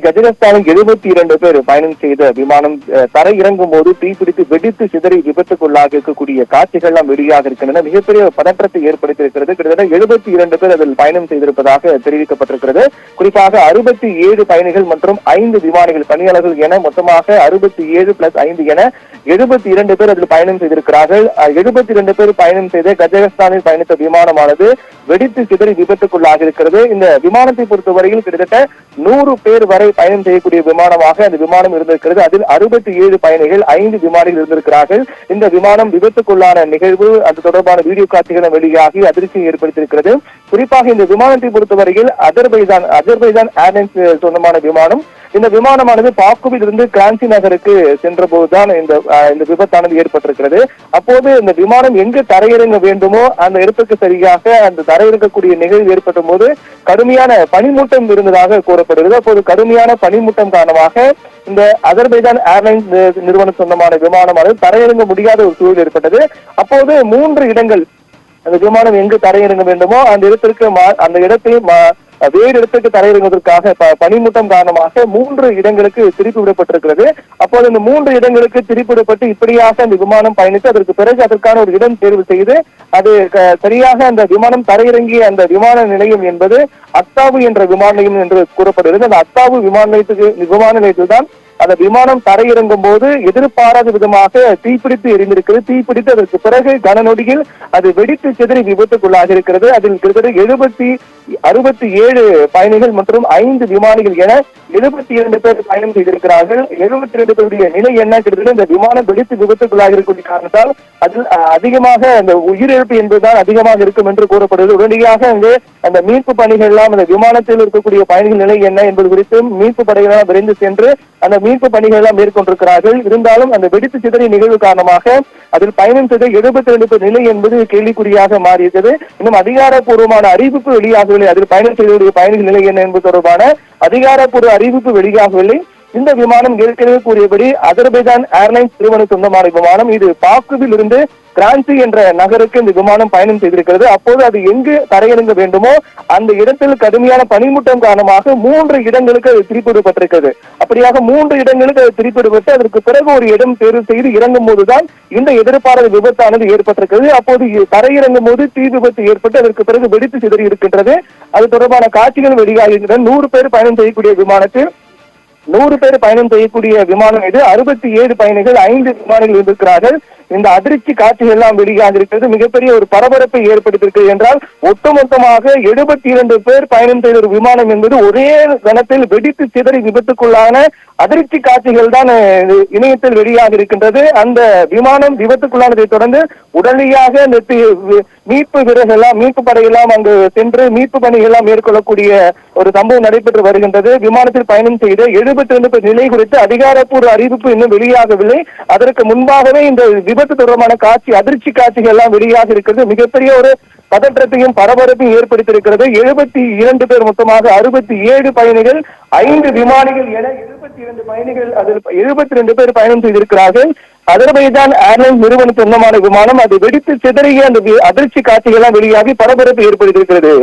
கஜகஸ்தானில் 72 பேர் பயணம் செய்த விமானம் தரை இறங்கும் போது தீப்பிடித்து வெடித்து சிதறி விபத்துக்குள்ளாக இருக்கக்கூடிய காட்சிகள் எல்லாம் வெளியாக இருக்கின்றன. மிகப்பெரிய பதற்றத்தை ஏற்படுத்தியிருக்கிறது. கிட்டத்தட்ட 72 பேர் அதில் பயணம் செய்திருப்பதாக தெரிவிக்கப்பட்டிருக்கிறது. குறிப்பாக 67 பயணிகள் மற்றும் 5 விமானிகள் பணியாளர்கள் என மொத்தமாக 67+5 என 72 பேர் அதில் பயணம் செய்திருக்கிறார்கள். 72 பேர் பயணம் செய்த கஜகஸ்தானில் பயணித்த விமானமானது வெடித்து சிதறி விபத்துக்குள்ளாக இருக்கிறது. இந்த விமானத்தை பொறுத்தவரையில் கிட்டத்தட்ட 100 பேர் வரை பயணம் செய்யக்கூடிய விமானமாக அந்த விமானம் இருந்திருக்கிறது. அதில் 67 பயணிகள் 5 விமானிகள் இருந்திருக்கிறார்கள். இந்த விமானம் விபத்துக்குள்ளான நிகழ்வு அது தொடர்பான வீடியோ காட்சிகளும் வெளியாகி அதிர்ச்சியை ஏற்படுத்தியிருக்கிறது. குறிப்பாக இந்த விமானத்தை பொறுத்தவரையில் அஜர்பைஜான் ஏர்லைன்ஸ் சொந்தமான விமானம். இந்த விமானமானது பாக்குவில் இருந்து கிராந்தி நகருக்கு சென்ற போதுதான் இந்த விபத்தானது ஏற்பட்டிருக்கிறது. அப்போது இந்த விமானம் எங்கு தரையிறங்க வேண்டுமோ அந்த இடத்துக்கு சரியாக அந்த தரையிறங்கக்கூடிய நிகழ்வு ஏற்பட்ட போது கடுமையான பனிமூட்டம் இருந்ததாக கூறப்படுகிறது. அப்போது கடுமையான பனிமூட்டம் காரணமாக இந்த அஜர்பைஜான் ஏர்லைன்ஸ் நிறுவனம் சொந்தமான விமானமானது தரையிறங்க முடியாத ஒரு சூழல் ஏற்பட்டது. அப்போது 3 இடங்கள் அந்த விமானம் எங்கு தரையிறங்க வேண்டுமோ அந்த இடத்தை வேறு இடத்துக்கு தரையிறங்குவதற்காக பனிமூட்டம் காரணமாக 3 இடங்களுக்கு திருப்பி விடப்பட்டிருக்கிறது. அப்போது இந்த 3 இடங்களுக்கு திருப்பி விடப்பட்டு இப்படியாக அந்த விமானம் பயணித்து அதற்கு பிறகு அதற்கான ஒரு இடம் தேர்வு செய்து அது சரியாக அந்த விமானம் தரையிறங்கிய அந்த விமான நிலையம் என்பது அத்தாவு என்ற விமான நிலையம் என்று கூறப்படுகிறது. அந்த அத்தாவு விமான நிலையத்தில் தான் அந்த விமானம் தரையிறங்கும் போது எதிர்பாராத விதமாக தீப்பிடித்து எரிந்திருக்கிறது. தீப்பிடித்து அதற்கு பிறகு கனநொடியில் அது வெடித்து சிதறி விபத்துக்குள்ளாக இருக்கிறது. அதில் கிட்டத்தட்ட 67 பயணிகள் மற்றும் 5 விமானிகள் என 72 பேர் பயணம் செய்திருக்கிறார்கள். 72 பேருடைய நிலை என்ன? கிட்டத்தட்ட இந்த விமானம் வெடித்து விபத்துக்குள்ளாக இருக்கக்கூடிய காரணத்தால் அதில் அதிகமாக அந்த உயிரிழப்பு என்பதுதான் அதிகமாக இருக்கும் என்று கூறப்படுகிறது. உடனடியாக அங்கு அந்த மீட்பு பணிகள் எல்லாம் அந்த விமானத்தில் இருக்கக்கூடிய பயணிகள் நிலை என்ன என்பது குறித்து மீட்பு படைகள் விரைந்து சென்று அந்த மீட்பு பணிகள் எல்லாம் மேற்கொண்டிருக்கிறார்கள். இருந்தாலும் அந்த வெடித்து சிதறிய நிகழ்வு காரணமாக அதில் பயணம் செய்த 72 பேர் நிலை என்பது கேள்விக்குறியாக மாறியிருக்கிறது. இன்னும் அதிகாரப்பூர்வமான அறிவிப்பு வெளியாகவில்லை. அதில் பயணம் செய்தவருடைய பயணிகள் நிலை என்ன என்பது தொடர்பான அதிகாரப்பூர்வ அறிவிப்பு வெளியாகவில்லை. இந்த விமானம் ஏற்கனவே கூறியபடி அஜர்பைஜான் ஏர்லைன்ஸ் நிறுவனம் சொந்தமான விமானம். இது பாக்குவில் இருந்து கிராந்தி என்ற நகருக்கு இந்த விமானம் பயணம் செய்திருக்கிறது. அப்போது அது எங்கு தரையிறங்க வேண்டுமோ அந்த இடத்தில் கடுமையான பனிமூட்டம் காரணமாக 3 இடங்களுக்கு அது திருப்பிவிடப்பட்டிருக்கிறது. அப்படியாக 3 இடங்களுக்கு அது திருப்பிவிடப்பட்டு அதற்கு பிறகு ஒரு இடம் தேர்வு செய்து இறங்கும் போதுதான் இந்த எதிர்பாராத விபத்தானது ஏற்பட்டிருக்கிறது. அப்போது தரையிறங்கும் போது தீ விபத்து ஏற்பட்டு அதற்கு பிறகு வெடித்து சிதறி இருக்கின்றது. அது தொடர்பான காட்சிகள் வெளியாகின்றன. 100 பேர் பயணம் செய்யக்கூடிய விமானத்தில் 100 பேர் பயணம் செய்யக்கூடிய விமானம் இது. 67 பயணிகள் 5 விமானிகள் இருக்கிறார்கள். இந்த அதிர்ச்சி காட்சிகள் எல்லாம் வெளியாக இருக்கிறது. மிகப்பெரிய ஒரு பரபரப்பை ஏற்படுத்தியிருக்கிறது என்றால் ஒட்டுமொத்தமாக 72 பேர் பயணம் செய்த ஒரு விமானம் என்பது ஒரே கணத்தில் வெடித்து சிதறி விபத்துக்குள்ளான அதிர்ச்சி காட்சிகள் தான் இணையத்தில் வெளியாக இருக்கின்றது. அந்த விமானம் விபத்துக்குள்ளானதை தொடர்ந்து உடனடியாக மீட்பு வீரர்கள் மீட்பு படையெல்லாம் அங்கு சென்று மீட்பு பணிகள் எல்லாம் மேற்கொள்ளக்கூடிய ஒரு சம்பவம் நடைபெற்று வருகின்றது. விமானத்தில் பயணம் செய்த 72 பேர் நிலை குறித்து அதிகாரப்பூர்வ அறிவிப்பு இன்னும் வெளியாகவில்லை. அதற்கு முன்பாகவே இந்த விபத்து தொடர்பான அதிர்ச்சி காட்சிகள் எல்லாம் வெளியாக இருக்கிறது. மிகப்பெரிய ஒரு பதற்றத்தையும் பரபரப்பையும் ஏற்படுத்தியிருக்கிறது. 72 பேர் மொத்தமாக 67 பயணிகள் 5 விமானிகள் என 72 பயணிகள் அதில் 72 பேர் பயணம் செய்திருக்கிறார்கள். அஜர்பைஜான் ஏர்லைன்ஸ் நிறுவனம் சொந்தமான விமானம் அது வெடித்து சிதறிய அந்த அதிர்ச்சி காட்சிகள் எல்லாம் வெளியாகி பரபரப்பு ஏற்படுத்தியிருக்கிறது.